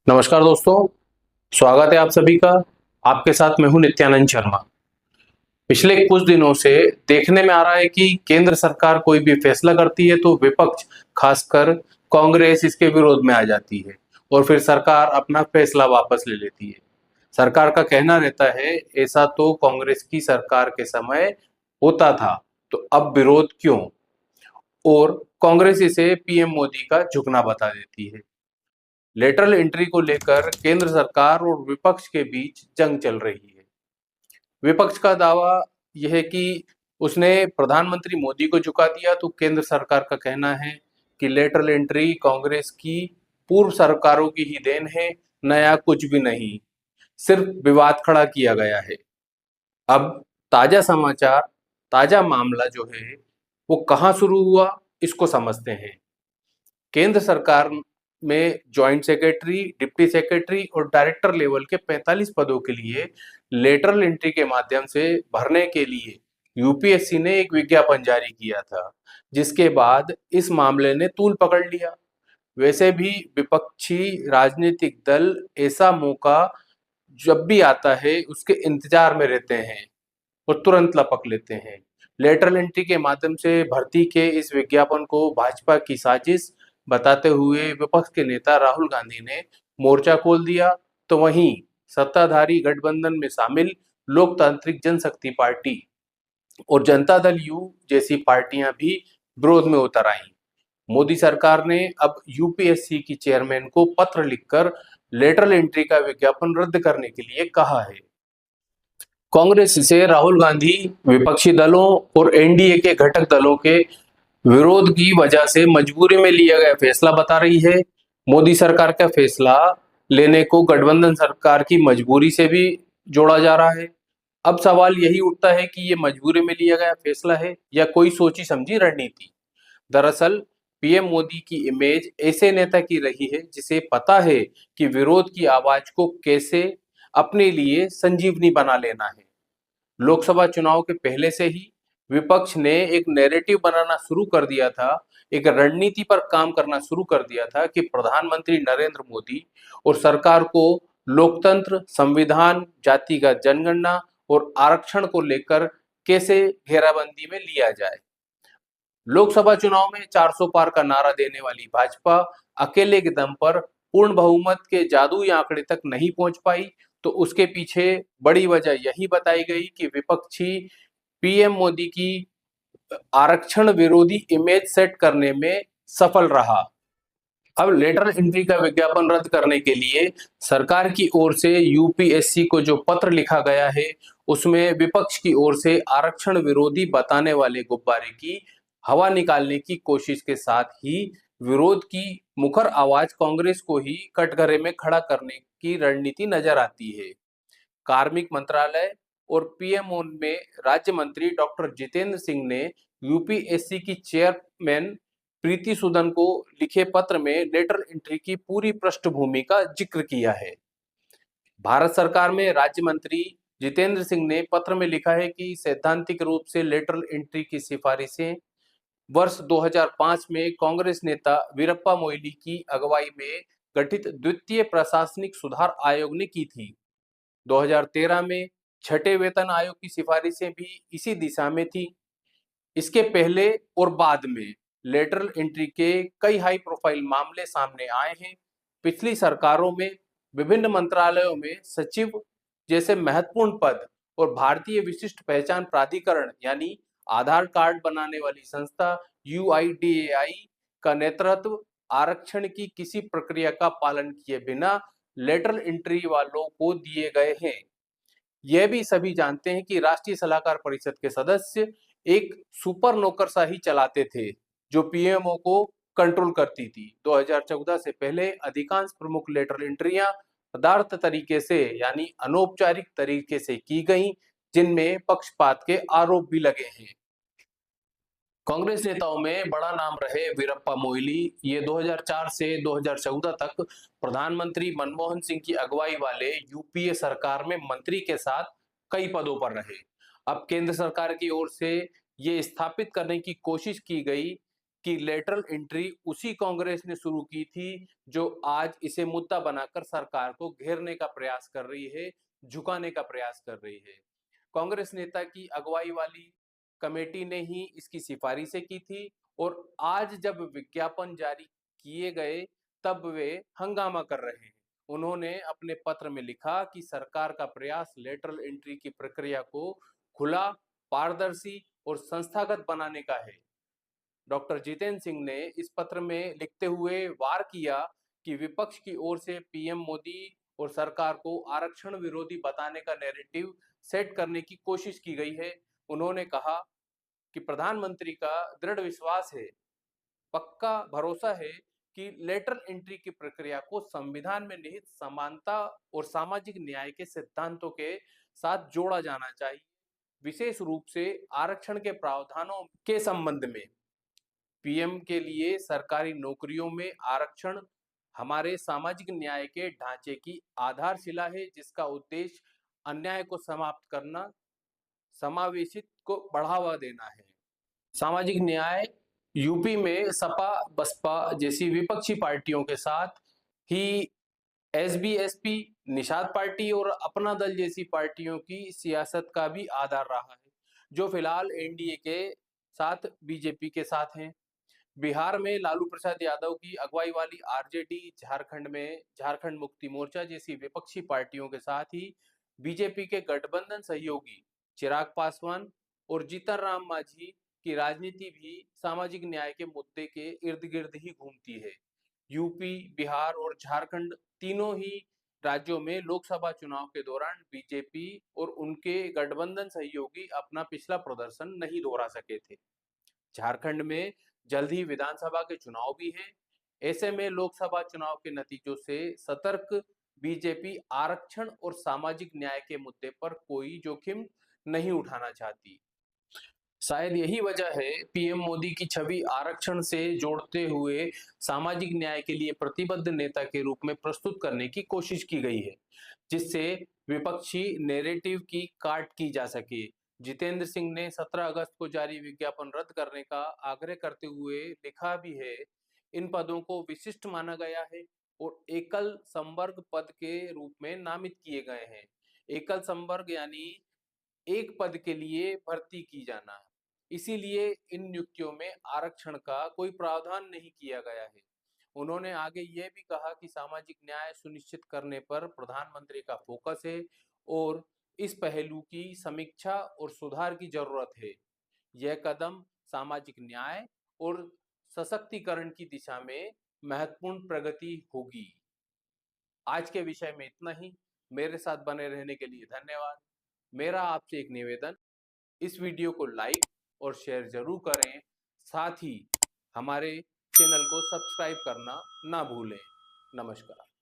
नमस्कार दोस्तों, स्वागत है आप सभी का। आपके साथ मैं हूं नित्यानंद शर्मा। पिछले कुछ दिनों से देखने में आ रहा है कि केंद्र सरकार कोई भी फैसला करती है तो विपक्ष, खासकर कांग्रेस, इसके विरोध में आ जाती है और फिर सरकार अपना फैसला वापस ले लेती है। सरकार का कहना रहता है ऐसा तो कांग्रेस की सरकार के समय होता था, तो अब विरोध क्यों? और कांग्रेस इसे पीएम मोदी का झुकना बता देती है। लेटरल एंट्री को लेकर केंद्र सरकार और विपक्ष के बीच जंग चल रही है। विपक्ष का दावा यह है कि उसने प्रधानमंत्री मोदी को झुका दिया, तो केंद्र सरकार का कहना है कि लेटरल एंट्री कांग्रेस की पूर्व सरकारों की ही देन है, नया कुछ भी नहीं, सिर्फ विवाद खड़ा किया गया है। अब ताजा समाचार, ताजा मामला जो है वो कहाँ शुरू हुआ, इसको समझते हैं। केंद्र सरकार में जॉइंट सेक्रेटरी, डिप्टी सेक्रेटरी और डायरेक्टर लेवल के 45 पदों के लिए लेटरल एंट्री के माध्यम से भरने के लिए यूपीएससी ने एक विज्ञापन जारी किया था, जिसके बाद इस मामले ने तूल पकड़ लिया। वैसे भी विपक्षी राजनीतिक दल ऐसा मौका जब भी आता है उसके इंतजार में रहते हैं और तुरंत लपक लेते हैं। लेटरल एंट्री के माध्यम से भर्ती के इस विज्ञापन को भाजपा की साजिश बताते हुए विपक्ष के नेता राहुल गांधी ने मोर्चा खोल दिया, तो वहीं सत्ताधारी गठबंधन में शामिल लोकतांत्रिक जनशक्ति पार्टी और जनता दल यू जैसी पार्टियां भी विरोध में उतर आईं। मोदी सरकार ने अब यूपीएससी की चेयरमैन को पत्र लिखकर लेटरल एंट्री का विज्ञापन रद्द करने के लिए कहा है। कांग्रेस इसे राहुल गांधी, विपक्षी दलों और एनडीए के घटक दलों के विरोध की वजह से मजबूरी में लिया गया फैसला बता रही है। मोदी सरकार का फैसला लेने को गठबंधन सरकार की मजबूरी से भी जोड़ा जा रहा है। अब सवाल यही उठता है कि ये मजबूरी में लिया गया फैसला है या कोई सोची समझी रणनीति। दरअसल पीएम मोदी की इमेज ऐसे नेता की रही है जिसे पता है कि विरोध की आवाज को कैसे अपने लिए संजीवनी बना लेना है। लोकसभा चुनाव के पहले से ही विपक्ष ने एक नैरेटिव बनाना शुरू कर दिया था, एक रणनीति पर काम करना शुरू कर दिया था कि प्रधानमंत्री नरेंद्र मोदी और सरकार को लोकतंत्र, संविधान, जातिगत जनगणना और आरक्षण को लेकर कैसे घेराबंदी में लिया जाए। लोकसभा चुनाव में 400 पार का नारा देने वाली भाजपा अकेले के दम पर पूर्ण बहुमत के जादुई आंकड़े तक नहीं पहुंच पाई, तो उसके पीछे बड़ी वजह यही बताई गई कि विपक्षी पीएम मोदी की आरक्षण विरोधी इमेज सेट करने में सफल रहा। अब लेटर एंट्री का विज्ञापन रद्द करने के लिए सरकार की ओर से यूपीएससी को जो पत्र लिखा गया है, उसमें विपक्ष की ओर से आरक्षण विरोधी बताने वाले गुब्बारे की हवा निकालने की कोशिश के साथ ही विरोध की मुखर आवाज कांग्रेस को ही कटघरे में खड़ा करने की रणनीति नजर आती है। कार्मिक मंत्रालय और पीएमओ में राज्य मंत्री डॉक्टर जितेंद्र सिंह ने यूपीएससी की चेयरमैन प्रीति सूदन को लिखे पत्र में लेटर एंट्री की पूरी पृष्ठभूमि का जिक्र किया है। भारत सरकार में राज्य मंत्री जितेंद्र सिंह ने पत्र में लिखा है कि सैद्धांतिक रूप से लेटरल एंट्री की सिफारिशें वर्ष 2005 में कांग्रेस नेता वीरप्पा मोइली की अगुवाई में गठित द्वितीय प्रशासनिक सुधार आयोग ने की थी। 2013 में छठे वेतन आयोग की सिफारिशें भी इसी दिशा में थी। इसके पहले और बाद में लेटरल एंट्री के कई हाई प्रोफाइल मामले सामने आए हैं। पिछली सरकारों में विभिन्न मंत्रालयों में सचिव जैसे महत्वपूर्ण पद और भारतीय विशिष्ट पहचान प्राधिकरण यानी आधार कार्ड बनाने वाली संस्था यूआईडीएआई का नेतृत्व आरक्षण की किसी प्रक्रिया का पालन किए बिना लेटरल एंट्री वालों को दिए गए हैं। यह भी सभी जानते हैं कि राष्ट्रीय सलाहकार परिषद के सदस्य एक सुपर नौकरशाही चलाते थे जो पीएमओ को कंट्रोल करती थी। 2014 से पहले अधिकांश प्रमुख लेटरल एंट्रियां पदार्थ तरीके से यानी अनौपचारिक तरीके से की गई, जिनमें पक्षपात के आरोप भी लगे हैं। कांग्रेस नेताओं में बड़ा नाम रहे वीरप्पा मोइली। ये 2004 से 2014 तक प्रधानमंत्री मनमोहन सिंह की अगुवाई वाले यूपीए सरकार में मंत्री के साथ कई पदों पर रहे। अब केंद्र सरकार की ओर से ये स्थापित करने की कोशिश की गई कि लेटरल एंट्री उसी कांग्रेस ने शुरू की थी जो आज इसे मुद्दा बनाकर सरकार को घेरने का प्रयास कर रही है, झुकाने का प्रयास कर रही है। कांग्रेस नेता की अगुवाई वाली कमेटी ने ही इसकी सिफारिशें की थी और आज जब विज्ञापन जारी किए गए तब वे हंगामा कर रहे हैं। उन्होंने अपने पत्र में लिखा कि सरकार का प्रयास लेटरल एंट्री की प्रक्रिया को खुला, पारदर्शी और संस्थागत बनाने का है। डॉक्टर जितेंद्र सिंह ने इस पत्र में लिखते हुए वार किया कि विपक्ष की ओर से पीएम मोदी और सरकार को आरक्षण विरोधी बताने का नैरेटिव सेट करने की कोशिश की गई है। उन्होंने कहा कि प्रधानमंत्री का दृढ़ विश्वास है, पक्का भरोसा है कि लेटरल एंट्री की प्रक्रिया को संविधान में निहित समानता और सामाजिक न्याय के सिद्धांतों के साथ जोड़ा जाना चाहिए, विशेष रूप से आरक्षण के प्रावधानों के संबंध में। पीएम के लिए सरकारी नौकरियों में आरक्षण हमारे सामाजिक न्याय के ढांचे की आधारशिला है, जिसका उद्देश्य अन्याय को समाप्त करना, समावेशित को बढ़ावा देना है। सामाजिक न्याय यूपी में सपा बसपा जैसी विपक्षी पार्टियों के साथ ही एसबीएसपी, निषाद पार्टी और अपना दल जैसी पार्टियों की सियासत का भी आधार रहा है, जो फिलहाल एनडीए के साथ बीजेपी के साथ हैं। बिहार में लालू प्रसाद यादव की अगुवाई वाली आरजेडी, झारखंड में झारखंड मुक्ति मोर्चा जैसी विपक्षी पार्टियों के साथ ही बीजेपी के गठबंधन सहयोगी चिराग पासवान और जीतन राम मांझी की राजनीति भी सामाजिक न्याय के मुद्दे के इर्द गिर्द ही घूमती है। यूपी, बिहार और झारखंड तीनों ही राज्यों में लोकसभा चुनाव के दौरान बीजेपी और उनके गठबंधन सहयोगी अपना पिछला प्रदर्शन नहीं दोहरा सके थे। झारखंड में जल्द ही विधानसभा के चुनाव भी हैं। ऐसे में लोकसभा चुनाव के नतीजों से सतर्क बीजेपी आरक्षण और सामाजिक न्याय के मुद्दे पर कोई जोखिम नहीं उठाना चाहती। शायद यही वजह है पीएम मोदी की छवि आरक्षण से जोड़ते हुए सामाजिक न्याय के लिए प्रतिबद्ध नेता के रूप में प्रस्तुत करने की कोशिश की गई है, जिससे विपक्षी नैरेटिव की काट की जा सके। जितेंद्र सिंह ने 17 अगस्त को जारी विज्ञापन रद्द करने का आग्रह करते हुए लिखा भी है, इन पदों को विशिष्ट माना गया है और एकल संवर्ग पद के रूप में नामित किए गए हैं। एकल संवर्ग यानी एक पद के लिए भर्ती की जाना, इसीलिए इन नियुक्तियों में आरक्षण का कोई प्रावधान नहीं किया गया है। उन्होंने आगे यह भी कहा कि सामाजिक न्याय सुनिश्चित करने पर प्रधानमंत्री का फोकस है और इस पहलू की समीक्षा और सुधार की जरूरत है। यह कदम सामाजिक न्याय और सशक्तिकरण की दिशा में महत्वपूर्ण प्रगति होगी। आज के विषय में इतना ही। मेरे साथ बने रहने के लिए धन्यवाद। मेरा आपसे एक निवेदन, इस वीडियो को लाइक और शेयर जरूर करें, साथ ही हमारे चैनल को सब्सक्राइब करना ना भूलें। नमस्कार।